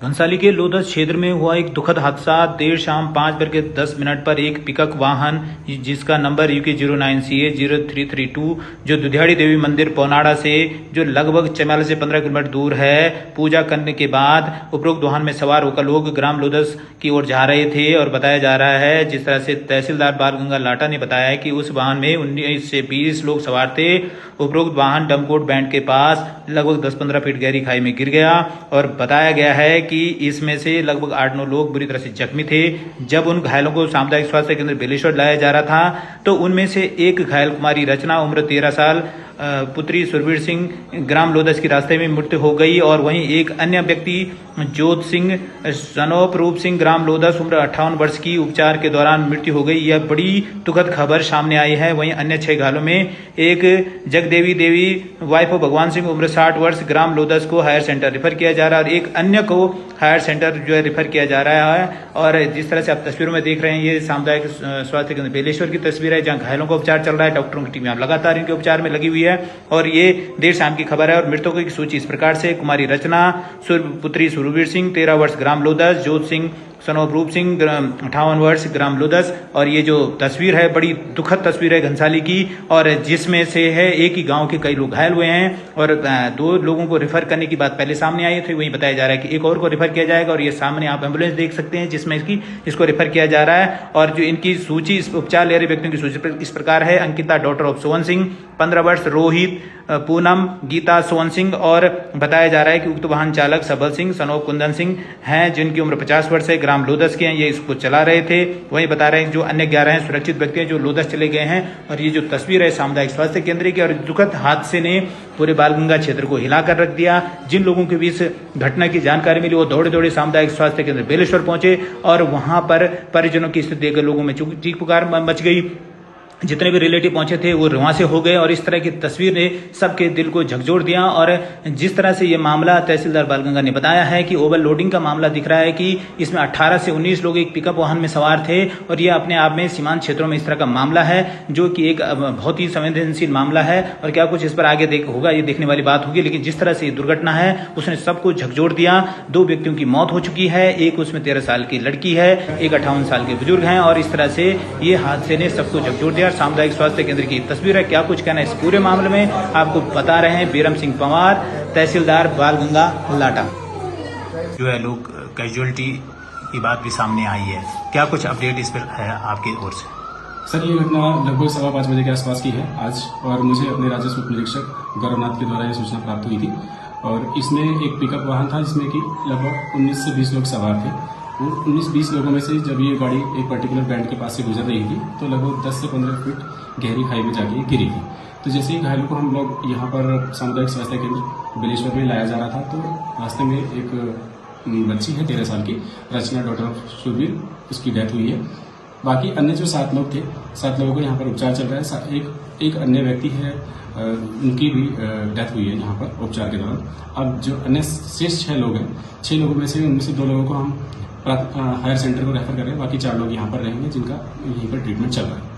घनसाली के लोधस क्षेत्र में हुआ एक दुखद हादसा। देर शाम 5:10 पर एक पिकअप वाहन जिसका नंबर UK09CA 0332 जो दुधियाड़ी देवी मंदिर पोनाड़ा से जो लगभग चमेला से 15 किलोमीटर दूर है, पूजा करने के बाद उपरोक्त वाहन में सवार होकर लोग ग्राम लोधस की ओर जा रहे थे। और बताया जा रहा है, जिस तरह से तहसीलदार बालगंगा लाटा ने बताया है कि उस वाहन में 19 से 20 लोग सवार थे। उपरोक्त वाहन डमकोट बैंड के पास लगभग 10-15 फीट गहरी खाई में गिर गया और बताया गया है कि इसमें से लगभग 8-9 लोग बुरी तरह से जख्मी थे। जब उन घायलों को सामुदायिक स्वास्थ्य केंद्र बेलेश्वर लाया जा रहा था तो उनमें से एक घायल कुमारी रचना उम्र 13 साल पुत्री सुरवीर सिंह ग्राम लोधस की रास्ते में मृत्यु हो गई और वहीं एक अन्य व्यक्ति जोत सिंह सनोप रूप सिंह ग्राम लोधस उम्र 58 वर्ष की उपचार के दौरान मृत्यु हो गई। यह बड़ी दुखद खबर सामने आई है। वहीं अन्य 6 घायलों में एक जगदेवी देवी वाइफ भगवान सिंह उम्र 60 वर्ष ग्राम लोधस को हायर सेंटर रेफर किया जा रहा है और एक अन्य को हायर सेंटर जो है रेफर किया जा रहा है। और जिस तरह से आप तस्वीरों में देख रहे हैं, ये सामुदायिक स्वास्थ्य केंद्र बेलेश्वर की तस्वीर है जहां घायलों का उपचार चल रहा है। डॉक्टरों की टीम लगातार इनके उपचार में लगी हुई है और ये देर शाम की खबर है। और मृतकों की सूची इस प्रकार से: कुमारी रचना पुत्री सुरवीर सिंह 13 वर्ष ग्राम लोधस, जोत सिंह सनोप रूप सिंह 58 वर्ष ग्राम लोधस। और ये जो तस्वीर है बड़ी दुखद तस्वीर है घनसाली की, और जिसमें से है एक ही गांव के कई लोग घायल हुए हैं और 2 लोगों को रेफर करने की बात पहले सामने आई थी। वहीं बताया जा रहा है कि एक और को रेफर किया जाएगा और ये सामने आप एम्बुलेंस देख सकते हैं जिसमें इसको रेफर किया जा रहा है। और जो इनकी सूची, इस उपचार ले रहे व्यक्तियों की सूची इस प्रकार है: अंकिता डॉटर ऑफ सोवन सिंह 15 वर्ष, रोहित, पूनम, गीता, सोवन सिंह। और बताया जा रहा है कि उक्त वाहन चालक सबल सिंह सनोप कुंदन सिंह हैं जिनकी उम्र 50 वर्ष है, ग्राम लोधस के हैं, ये इसको चला रहे थे। वहीं बता रहे हैं जो अन्य 11 हैं सुरक्षित व्यक्ति हैं जो लोधस चले गए हैं। और ये जो तस्वीर है सामुदायिक स्वास्थ्य केंद्र की, और दुखद हादसे ने पूरे बालगंगा क्षेत्र को हिलाकर रख दिया। जिन लोगों के बीच घटना की जानकारी मिली वो दौड़े दौड़े सामुदायिक स्वास्थ्य केंद्र बेलेश्वर पहुंचे और वहां पर परिजनों की स्थिति देखकर लोगों में चीख पुकार मच गई। जितने भी रिलेटिव पहुंचे थे वो वहां से हो गए और इस तरह की तस्वीर ने सबके दिल को झकझोर दिया। और जिस तरह से ये मामला तहसीलदार बालगंगा ने बताया है कि ओवरलोडिंग का मामला दिख रहा है कि इसमें 18 से 19 लोग एक पिकअप वाहन में सवार थे और ये अपने आप में सीमांत क्षेत्रों में इस तरह का मामला है जो कि एक बहुत ही संवेदनशील मामला है। और क्या कुछ इस पर आगे होगा ये देखने वाली बात होगी, लेकिन जिस तरह से ये दुर्घटना है उसने सबको झकझोर दिया। 2 व्यक्तियों की मौत हो चुकी है, एक उसमें 13 साल की लड़की है, एक 58 साल के बुजुर्ग हैं। और इस तरह से ये हादसे ने सबको झकझोर दिया। सामुदायिक स्वास्थ्य केंद्र की तस्वीर है। क्या कुछ कहना है इस पूरे मामले में आपको बता रहे हैं बीरम सिंह पंवार, तहसीलदार बालगंगा लाटा। जो है लोग कैजुअलिटी की बात भी सामने आई है, क्या कुछ अपडेट इस पर है आपकी ओर से? सर, ये घटना लगभग 5:15 बजे के आसपास की है आज, और मुझे अपने राजस्व उप निरीक्षक गौरवनाथ के द्वारा ये सूचना प्राप्त हुई थी। और इसमें एक पिकअप वाहन था जिसमें कि लगभग 19 से 20 लोग सवार थे। 19-20 लोगों में से जब ये गाड़ी एक पर्टिकुलर बैंड के पास से गुजर रही थी तो लगभग 10 से 15 फीट गहरी खाई में जाके गिरी थी। तो जैसे ही घायलों को हम लोग यहाँ पर सामुदायिक स्वास्थ्य केंद्र बेलेश्वर में लाया जा रहा था तो रास्ते में एक बच्ची है 13 साल की, रचना डॉटर ऑफ सुरवीर, उसकी डेथ हुई है। बाकी अन्य जो 7 लोग थे, 7 लोगों को यहाँ पर उपचार चल रहा है। एक अन्य व्यक्ति है, उनकी भी डेथ हुई है यहाँ पर उपचार के दौरान। अब जो अन्य शेष 6 लोग हैं, 6 लोगों में से उनमें से 2 लोगों को हम हायर सेंटर को रेफर कर रहे हैं, बाकी 4 लोग यहाँ पर रहेंगे जिनका यहीं पर ट्रीटमेंट चल रहा है।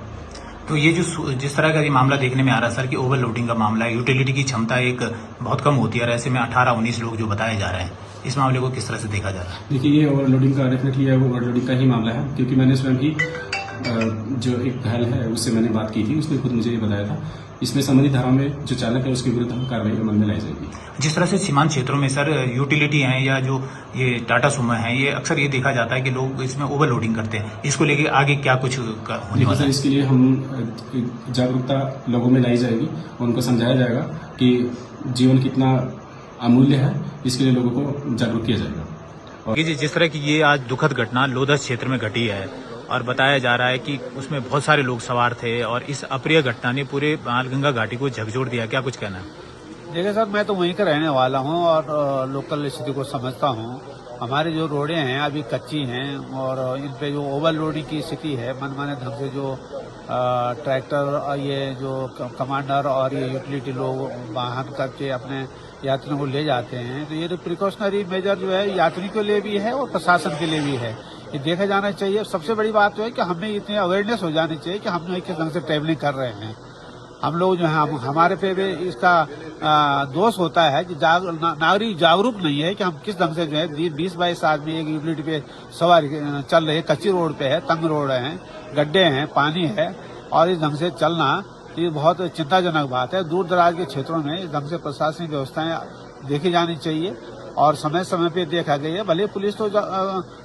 तो ये जो जिस तरह का ये मामला देखने में आ रहा है सर कि ओवरलोडिंग का मामला है, यूटिलिटी की क्षमता एक बहुत कम होती है और ऐसे में 18-19 लोग जो बताए जा रहे हैं, इस मामले को किस तरह से देखा जा रहा है? देखिए, ये ओवरलोडिंग का डेफिनेटली ओवरलोडिंग का ही मामला है, क्योंकि मैंने स्वयं ही जो एक घायल है उससे मैंने बात की थी, उसने खुद मुझे ये बताया था। इसमें संबंधित धारा में जो चालक है उसके विरुद्ध हम कार्रवाई अमल में लाई जाएगी। जिस तरह से सीमांत क्षेत्रों में सर यूटिलिटी है या जो ये टाटा सुमो है, ये अक्सर ये देखा जाता है कि लोग इसमें ओवरलोडिंग करते हैं, इसको लेके आगे क्या कुछ होने वाला है? इसके लिए हम जागरूकता लोगों में लाई जाएगी और उनको समझाया जाएगा कि जीवन कितना अमूल्य है, इसके लिए लोगों को जागरूक किया जाएगा। और जिस तरह की ये आज दुखद घटना लोधस क्षेत्र में घटी है और बताया जा रहा है कि उसमें बहुत सारे लोग सवार थे और इस अप्रिय घटना ने पूरे बालगंगा घाटी को झकझोर दिया, क्या कुछ कहना है? देखिए सर, मैं तो वहीं का रहने वाला हूं और लोकल स्थिति को समझता हूं। हमारी जो रोडें हैं अभी कच्ची हैं और इन पे जो ओवरलोडिंग की स्थिति है, मनमाने ढंग से जो ट्रैक्टर और ये जो कमांडर और ये यूटिलिटी लोग वाहन करके अपने यात्रियों को ले जाते हैं, तो ये प्रिकॉशनरी मेजर जो है यात्री के लिए भी है और प्रशासन के लिए भी है, ये देखा जाना चाहिए। सबसे बड़ी बात तो है कि हमें इतनी अवेयरनेस हो जानी चाहिए कि हम किस ढंग से ट्रैवलिंग कर रहे हैं। हम लोग जो है हमारे पे भी इसका दोष होता है कि नागरिक जागरूक नहीं है कि हम किस ढंग से जो है 20-22 आदमी एक यूटिलिटी पे सवारी चल रहे, कच्ची रोड पे है, तंग रोड है, गड्ढे हैं, पानी है, और इस ढंग से चलना ये बहुत चिंताजनक बात है। दूर दराज के क्षेत्रों में इस ढंग से प्रशासनिक व्यवस्थाएं देखी जानी चाहिए और समय समय पे देखा गई है। भले पुलिस तो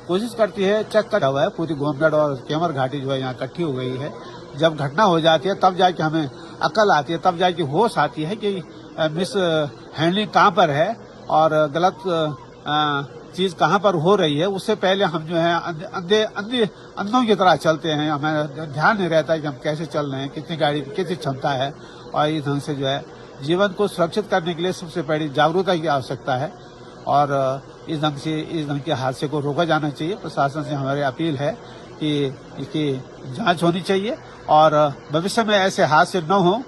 कोशिश करती है, चेक करा हुआ है, पूरी गोमगढ़ और केमर घाटी जो है यहाँ इकट्ठी हो गई है। जब घटना हो जाती है तब जाके हमें अकल आती है, तब जाके होश आती है कि मिस हैंडलिंग कहाँ पर है और गलत चीज कहाँ पर हो रही है। उससे पहले हम जो है अंधों की तरह चलते हैं, हमें ध्यान नहीं रहता है कि हम कैसे चल रहे हैं, कितनी गाड़ी की कितनी क्षमता है। और इस ढंग से जो है जीवन को सुरक्षित करने के लिए सबसे पहले जागरूकता की आवश्यकता है और इस ढंग के हादसे को रोका जाना चाहिए। प्रशासन से हमारी अपील है कि इसकी जांच होनी चाहिए और भविष्य में ऐसे हादसे न हो।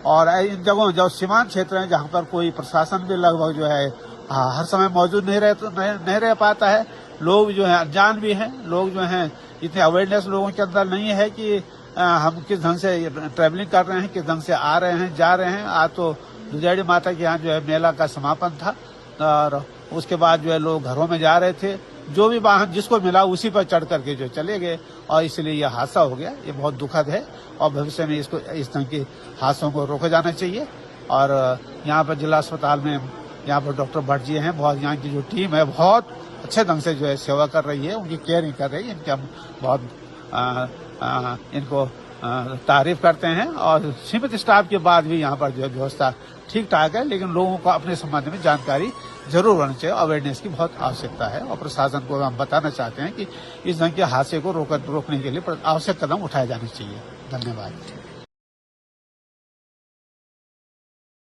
और इन जगहों जो सीमांत क्षेत्र हैं जहां पर कोई प्रशासन भी लगभग जो है हर समय मौजूद नहीं रह पाता है, लोग जो है अनजान भी हैं, लोग जो हैं इतने अवेयरनेस लोगों के अंदर नहीं है कि हम किस ढंग से ट्रैवलिंग कर रहे हैं, किस ढंग से आ रहे हैं, जा रहे हैं। आज तो दुधियाड़ी माता के यहाँ जो है मेला का समापन था और उसके बाद जो है लोग घरों में जा रहे थे, जो भी वाहन जिसको मिला उसी पर चढ़ करके जो चले गए और इसलिए यह हादसा हो गया। ये बहुत दुखद है और भविष्य में इसको इस तरह के हादसों को रोका जाना चाहिए। और यहाँ पर जिला अस्पताल में यहाँ पर डॉक्टर भट्ट जी हैं, बहुत यहाँ की जो टीम है बहुत अच्छे ढंग से जो है सेवा कर रही है, उनकी केयरिंग कर रही है। इनके हम बहुत इनको तारीफ करते हैं और सीमित स्टाफ के बाद भी यहाँ पर जो व्यवस्था ठीक ठाक है, लेकिन लोगों को अपने संबंध में जानकारी जरूर होनी चाहिए। अवेयरनेस की बहुत आवश्यकता है और प्रशासन को हम बताना चाहते हैं कि इस ढंग के हादसे को रोकने के लिए आवश्यक कदम उठाए जाने चाहिए। धन्यवाद।